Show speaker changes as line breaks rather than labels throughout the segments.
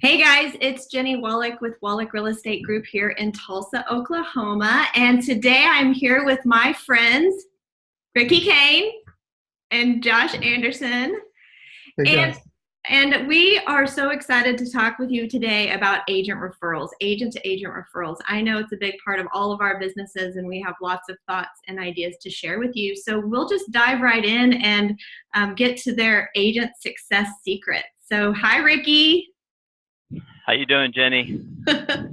Hey guys, it's Jennie Wolek with Wolek Real Estate Group here in Tulsa, Oklahoma. And today I'm here with my friends, Ricky Cain and Josh Anderson.
Hey
And,
guys.
and we are so excited to talk with you today about agent referrals, agent to agent referrals. I know it's a big part of all of our businesses and we have lots of thoughts and ideas to share with you. So we'll just dive right in and get to their agent success secret. So hi, Ricky.
How you doing, Jenny?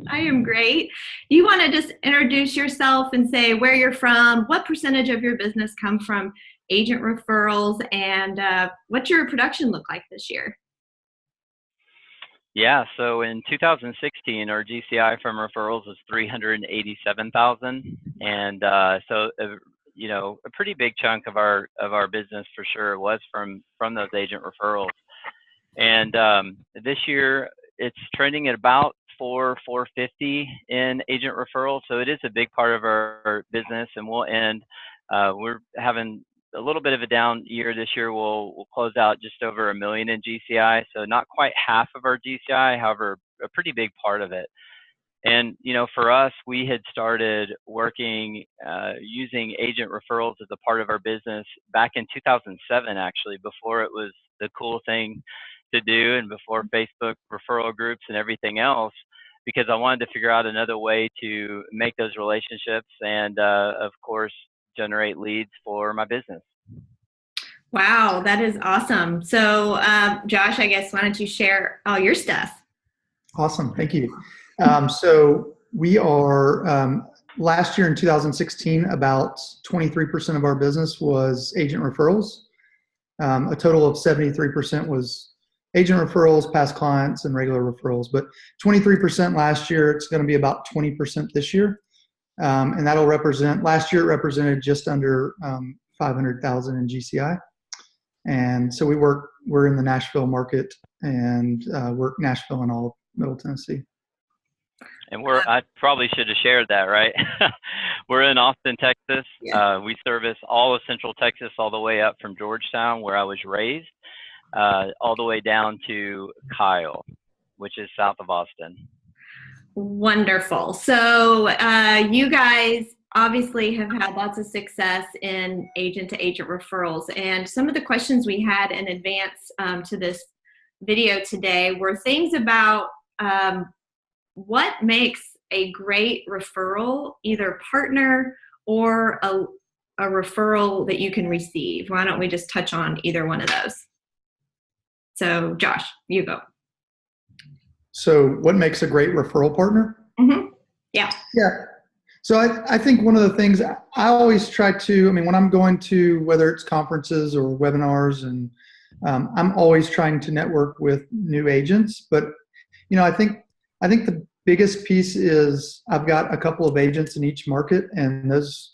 I am great. You want to just introduce yourself and say where you're from, what percentage of your business come from agent referrals, and what's your production look like this year?
Yeah, so in 2016, our GCI from referrals was 387,000, and a pretty big chunk of our business for sure was from those agent referrals. And this year, it's trending at about 450 in agent referrals, so it is a big part of our business, and we'll end. We're having a little bit of a down year this year. We'll close out just over $1 million in GCI, so not quite half of our GCI, however, a pretty big part of it. And for us, we had started working using agent referrals as a part of our business back in 2007, actually, before it was the cool thing to do and before Facebook referral groups and everything else, because I wanted to figure out another way to make those relationships and, of course, generate leads for my business.
Wow, that is awesome. So, Josh, I guess why don't you share all your stuff?
Awesome. Thank you. So we are, last year in 2016, about 23% of our business was agent referrals. A total of 73% was agent referrals, past clients, and regular referrals. But 23% last year, it's going to be about 20% this year. And that'll represent, last year it represented just under 500,000 in GCI. And so we're in the Nashville market and work Nashville and all of Middle Tennessee.
And I probably should have shared that, right? We're in Austin, Texas. Yeah. We service all of Central Texas, all the way up from Georgetown, where I was raised, all the way down to Kyle, which is south of Austin.
Wonderful. So you guys obviously have had lots of success in agent to agent referrals. And some of the questions we had in advance to this video today were things about what makes a great referral, either partner or a referral that you can receive. Why don't we just touch on either one of those? So Josh, you go.
So what makes a great referral partner?
Mm-hmm. Yeah.
Yeah. So I think one of the things I always try to, when I'm going to, whether it's conferences or webinars, and I'm always trying to network with new agents. But, I think the biggest piece is I've got a couple of agents in each market, and those,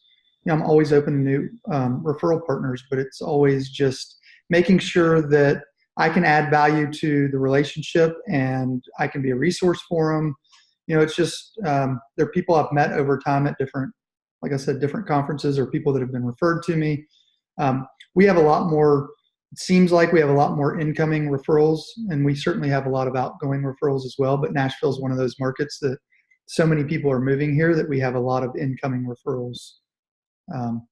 I'm always open to new referral partners, but it's always just making sure that I can add value to the relationship and I can be a resource for them. It's just, they're people I've met over time at different, like I said, different conferences, or people that have been referred to me. We have a lot more, it seems like we have a lot more incoming referrals, and we certainly have a lot of outgoing referrals as well. But Nashville is one of those markets that so many people are moving here that we have a lot of incoming referrals.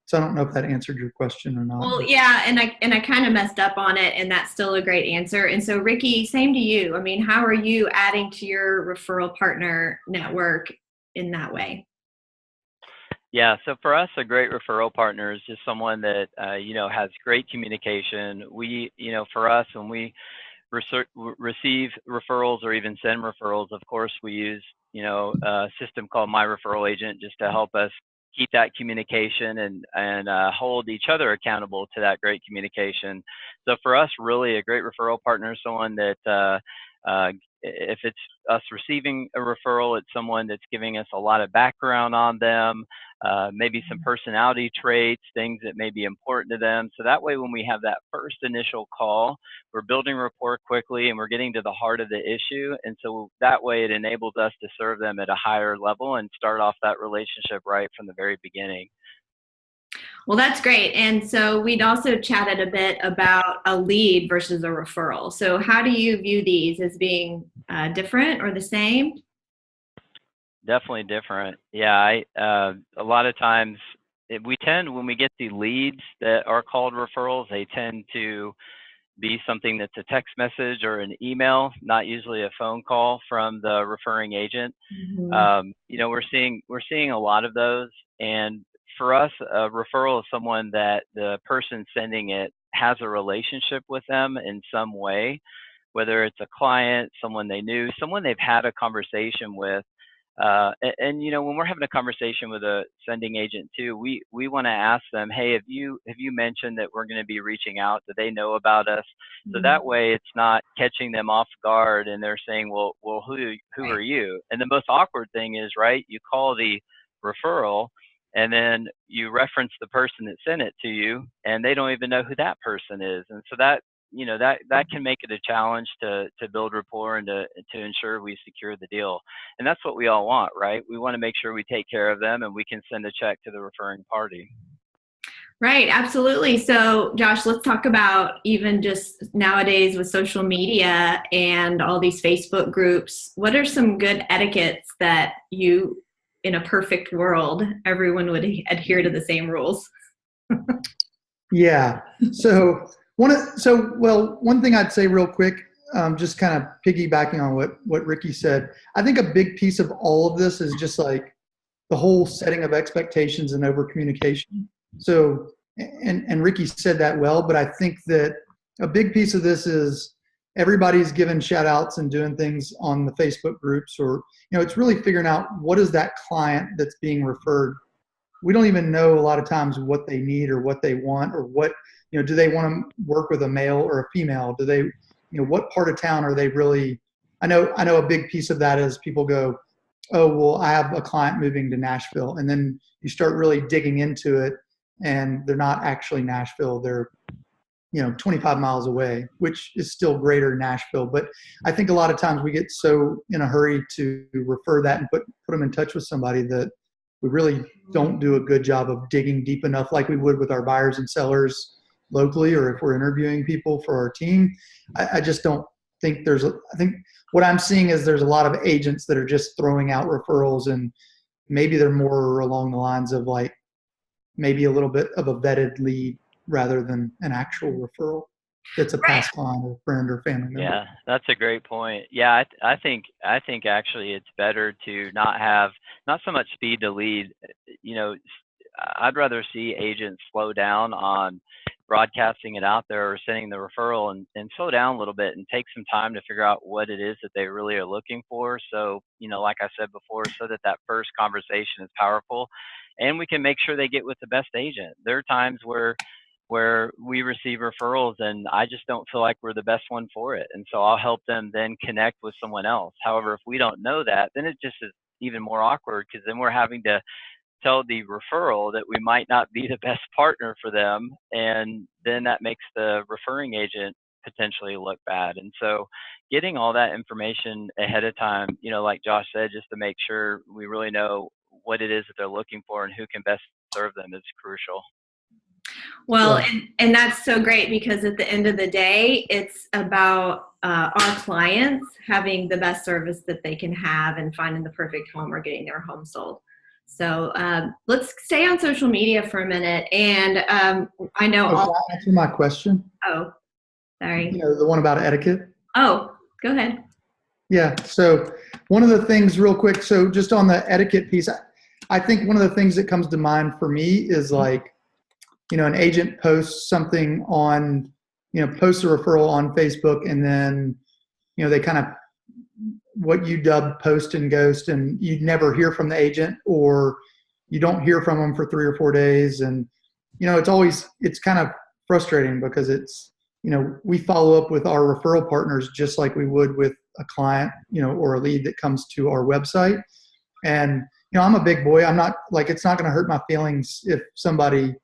So I don't know if that answered your question or not.
Well, yeah, and I kind of messed up on it, and that's still a great answer. And so, Ricky, same to you. How are you adding to your referral partner network in that way?
Yeah, so for us, a great referral partner is just someone that has great communication. We, for us, when we receive referrals or even send referrals, of course, we use a system called My Referral Agent just to help us keep that communication and hold each other accountable to that great communication. So for us, really a great referral partner is someone that if it's us receiving a referral, it's someone that's giving us a lot of background on them, maybe some personality traits, things that may be important to them. So that way, when we have that first initial call, we're building rapport quickly and we're getting to the heart of the issue. And so that way it enables us to serve them at a higher level and start off that relationship right from the very beginning.
Well, that's great. And so we'd also chatted a bit about a lead versus a referral. So how do you view these as being different or the same?
Definitely different. Yeah, a lot of times when we get the leads that are called referrals, they tend to be something that's a text message or an email, not usually a phone call from the referring agent.
Mm-hmm.
We're seeing a lot of those, and for us, a referral is someone that the person sending it has a relationship with them in some way, whether it's a client, someone they knew, someone they've had a conversation with. When we're having a conversation with a sending agent too, we want to ask them, hey, have you mentioned that we're going to be reaching out? Do they know about us? So that way it's not catching them off guard and they're saying, well, who are you? And the most awkward thing is, right, you call the referral and then you reference the person that sent it to you and they don't even know who that person is. And so that can make it a challenge to build rapport and to ensure we secure the deal. And that's what we all want, right? We want to make sure we take care of them and we can send a check to the referring party.
Right, absolutely. So, Josh, let's talk about even just nowadays with social media and all these Facebook groups. What are some good etiquettes that you, in a perfect world, everyone would adhere to the same rules?
Yeah. So one thing I'd say real quick, just kind of piggybacking on what Ricky said, I think a big piece of all of this is just like the whole setting of expectations and over communication. So, and Ricky said that well, but I think that a big piece of this is everybody's giving shout outs and doing things on the Facebook groups, or, it's really figuring out what is that client that's being referred. We don't even know a lot of times what they need or what they want, or what, do they want to work with a male or a female? Do they, what part of town are they really? I know a big piece of that is people go, oh, well, I have a client moving to Nashville. And then you start really digging into it and they're not actually Nashville. They're, 25 miles away, which is still greater Nashville. But I think a lot of times we get so in a hurry to refer that and put them in touch with somebody that we really don't do a good job of digging deep enough like we would with our buyers and sellers locally, or if we're interviewing people for our team. I just don't think I think what I'm seeing is there's a lot of agents that are just throwing out referrals, and maybe they're more along the lines of like maybe a little bit of a vetted lead rather than an actual referral that's a past client or friend or family member.
Yeah, that's a great point. Yeah, I think actually it's better to not so much speed to lead. I'd rather see agents slow down on broadcasting it out there or sending the referral, and slow down a little bit and take some time to figure out what it is that they really are looking for. So, like I said before, so that first conversation is powerful and we can make sure they get with the best agent. There are times where we receive referrals and I just don't feel like we're the best one for it. And so I'll help them then connect with someone else. However, if we don't know that, then it just is even more awkward, because then we're having to tell the referral that we might not be the best partner for them. And then that makes the referring agent potentially look bad. And so getting all that information ahead of time, like Josh said, just to make sure we really know what it is that they're looking for and who can best serve them is crucial.
Well, and that's so great, because at the end of the day, it's about our clients having the best service that they can have and finding the perfect home or getting their home sold. So let's stay on social media for a minute. And I know.
Can I answer my question?
Oh, sorry.
The one about etiquette.
Oh, go ahead.
Yeah. So one of the things real quick. So just on the etiquette piece, I think one of the things that comes to mind for me is like, an agent posts something on, posts a referral on Facebook, and then, they kind of what you dub post and ghost, and you never hear from the agent, or you don't hear from them for 3 or 4 days. And, it's kind of frustrating, because it's, we follow up with our referral partners just like we would with a client, or a lead that comes to our website. And, I'm a big boy. I'm not like, it's not going to hurt my feelings if somebody,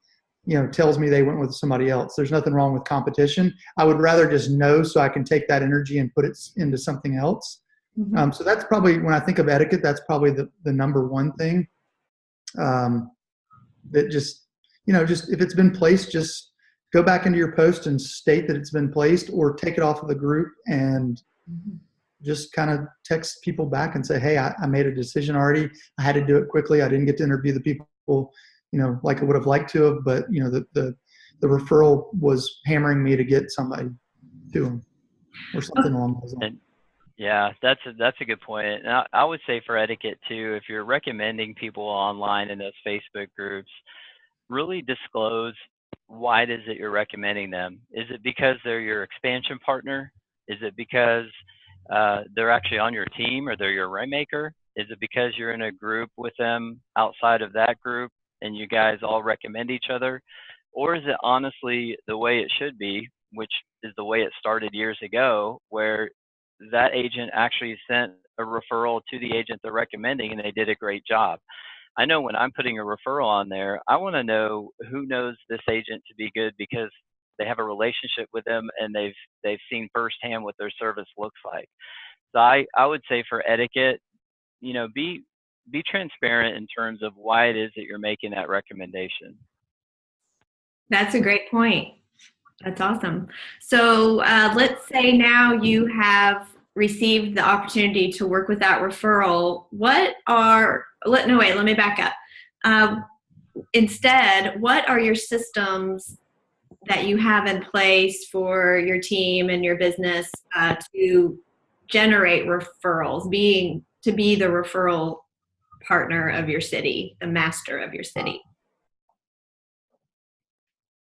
tells me they went with somebody else. There's nothing wrong with competition. I would rather just know, so I can take that energy and put it into something else. Mm-hmm. So that's probably, when I think of etiquette, that's probably the number one thing. That just if it's been placed, just go back into your post and state that it's been placed, or take it off of the group and just kind of text people back and say, hey, I made a decision already. I had to do it quickly. I didn't get to interview the people, like I would have liked to have, but the referral was hammering me to get somebody to them or something along those lines.
Yeah, that's a good point. And I would say for etiquette too, if you're recommending people online in those Facebook groups, really disclose why it is that you're recommending them. Is it because they're your expansion partner? Is it because they're actually on your team or they're your rainmaker? Is it because you're in a group with them outside of that group and you guys all recommend each other? Or is it honestly the way it should be, which is the way it started years ago, where that agent actually sent a referral to the agent they're recommending and they did a great job? I know when I'm putting a referral on there, I want to know who knows this agent to be good because they have a relationship with them and they've seen firsthand what their service looks like. So I would say for etiquette, be transparent in terms of why it is that you're making that recommendation.
That's a great point. That's awesome. So let's say now you have received the opportunity to work with that referral. Let me back up. Instead, what are your systems that you have in place for your team and your business to generate referrals, to be the referral partner of your city, the master of your city?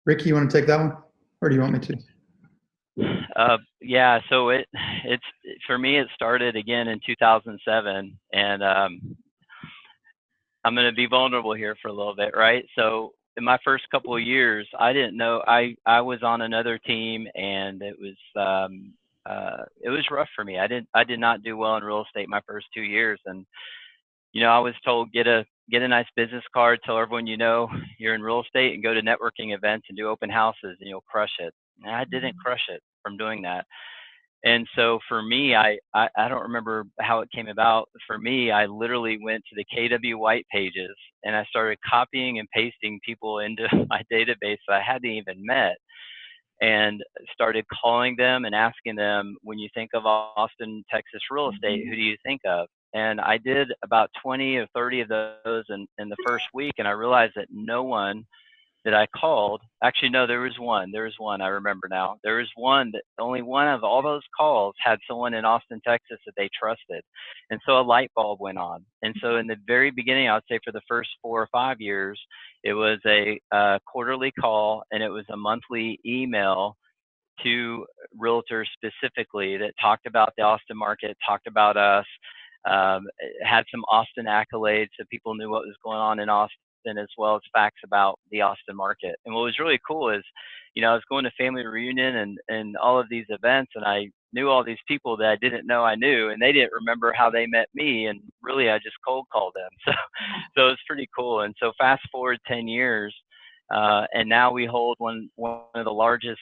Ricky, you want to take that one, or do you want me to?
Yeah, so it's for me, it started again in 2007, and I'm going to be vulnerable here for a little bit, right? So in my first couple of years, I didn't know I was on another team, and it was rough for me. I did not do well in real estate my first 2 years, and I was told get a nice business card, tell everyone you're in real estate, and go to networking events and do open houses, and you'll crush it. And I didn't crush it from doing that. And so for me, I don't remember how it came about. For me, I literally went to the KW White pages and I started copying and pasting people into my database that I hadn't even met, and started calling them and asking them, when you think of Austin, Texas real estate, who do you think of? And I did about 20 or 30 of those in the first week, and I realized that no one that I called, actually no, there was one, I remember now. There was one that only one of all those calls had someone in Austin, Texas that they trusted. And so a light bulb went on. And so in the very beginning, I would say for the first 4 or 5 years, it was a quarterly call, and it was a monthly email to realtors specifically that talked about the Austin market, talked about us, had some Austin accolades so people knew what was going on in Austin, as well as facts about the Austin market. And what was really cool is, I was going to family reunion and all of these events, and I knew all these people that I didn't know I knew, and they didn't remember how they met me, and really I just cold called them. So it was pretty cool. And so fast forward 10 years, and now we hold one of the largest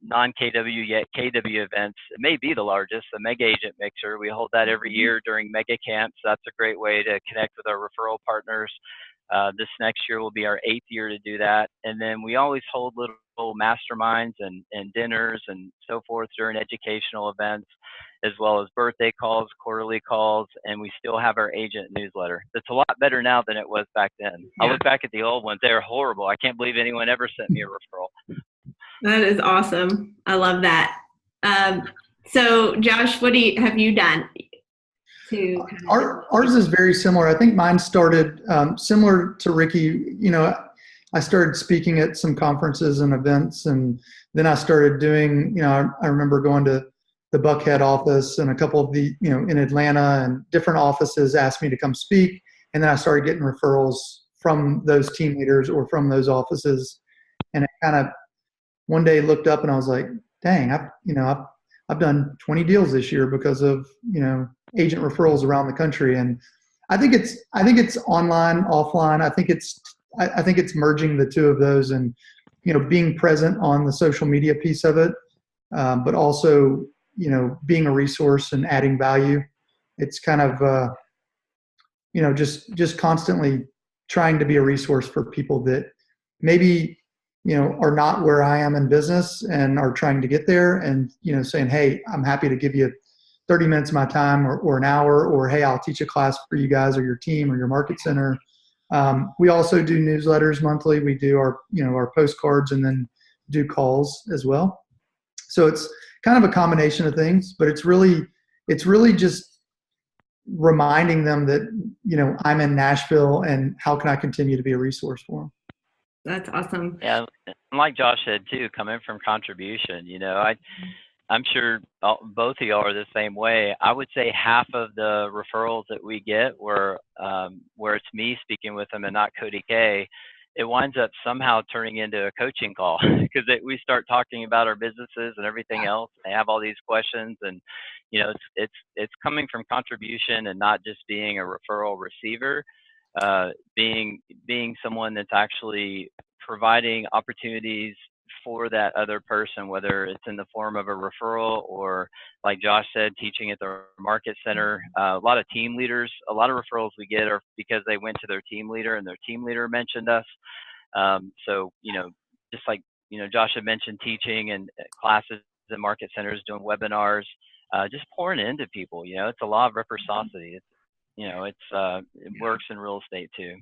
non-KW yet KW events. It may be the largest, the Mega Agent Mixer. We hold that every year during mega camps. That's a great way to connect with our referral partners. This next year will be our 8th year to do that. And then we always hold little masterminds and dinners and so forth during educational events, as well as birthday calls, quarterly calls, and we still have our agent newsletter. That's a lot better now than it was back then. Yeah. I look back at the old ones, they were horrible. I can't believe anyone ever sent me a referral.
That is awesome. I love that. So Josh, what have you done?
Ours is very similar. I think mine started similar to Ricky. I started speaking at some conferences and events, and then I started doing, I remember going to the Buckhead office and a couple of the, in Atlanta, and different offices asked me to come speak. And then I started getting referrals from those team leaders or from those offices. And I kind of one day looked up and I was like, dang, I've done 20 deals this year because of, agent referrals around the country. And I think it's online, offline. I think it's merging the two of those, and, being present on the social media piece of it, but also, being a resource and adding value. It's kind of, just constantly trying to be a resource for people that maybe, are not where I am in business and are trying to get there, and, saying, hey, I'm happy to give you 30 minutes of my time or an hour, or hey, I'll teach a class for you guys or your team or your market center. We also do newsletters monthly. We do our postcards and then do calls as well. So it's kind of a combination of things, but it's really just reminding them that, I'm in Nashville and how can I continue to be a resource for them.
That's awesome.
Yeah, and like Josh said too, coming from contribution, I'm sure both of y'all are the same way. I would say half of the referrals that we get where it's me speaking with them and not Cody K, it winds up somehow turning into a coaching call because we start talking about our businesses and everything else. They have all these questions, and it's coming from contribution and not just being a referral receiver, being someone that's actually providing opportunities for that other person, whether it's in the form of a referral or, like Josh said, teaching at the market center. A lot of team leaders, a lot of referrals we get are because they went to their team leader and their team leader mentioned us. So, just like, Josh had mentioned, teaching and classes in market centers, doing webinars, just pouring into people. It's a law of reciprocity. It works in real estate too.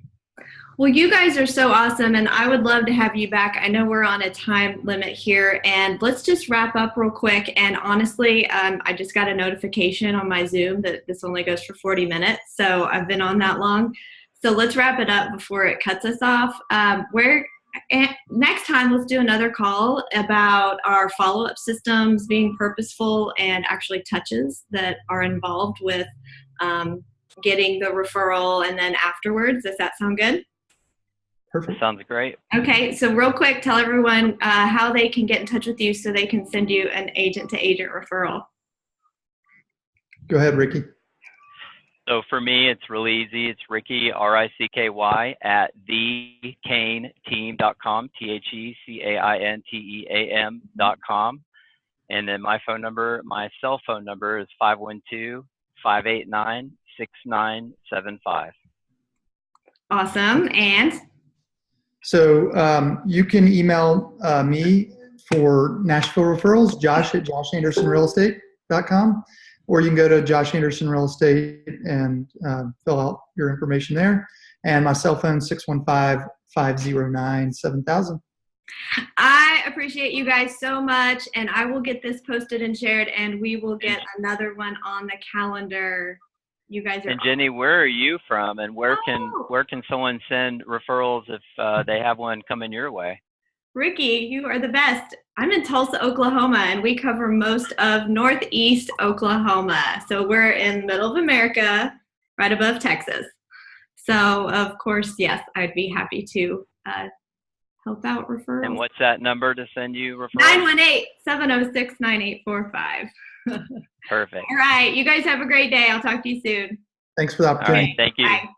Well, you guys are so awesome, and I would love to have you back. I know we're on a time limit here, and let's just wrap up real quick. And honestly, I just got a notification on my Zoom that this only goes for 40 minutes, so I've been on that long. So let's wrap it up before it cuts us off. Next time, let's do another call about our follow-up systems being purposeful and actually touches that are involved with getting the referral and then afterwards. Does that sound good?
Perfect.
Sounds great.
Okay, so real quick, tell everyone how they can get in touch with you so they can send you an agent-to-agent referral.
Go ahead, Ricky.
So for me, it's really easy. It's Ricky, RICKY, at thecainteam.com, THECAINTEAM.com. And then my cell phone number is 512-589-6975.
Awesome. And?
So you can email me for Nashville referrals, josh@joshandersonrealestate.com, or you can go to Josh Anderson Real Estate and fill out your information there. And my cell phone, 615-509-7000.
I appreciate you guys so much, and I will get this posted and shared, and we will get another one on the calendar. You guys are.
And Jennie, where are you from, and where can someone send referrals if they have one coming your way?
Ricky, you are the best. I'm in Tulsa, Oklahoma, and we cover most of Northeast Oklahoma. So we're in middle of America, right above Texas. So of course, yes, I'd be happy to help out referrals.
And what's that number to send you referrals?
918-706-9845.
Perfect.
All right. You guys have a great day. I'll talk to you soon.
Thanks for the opportunity.
All right. Thank you.
Bye.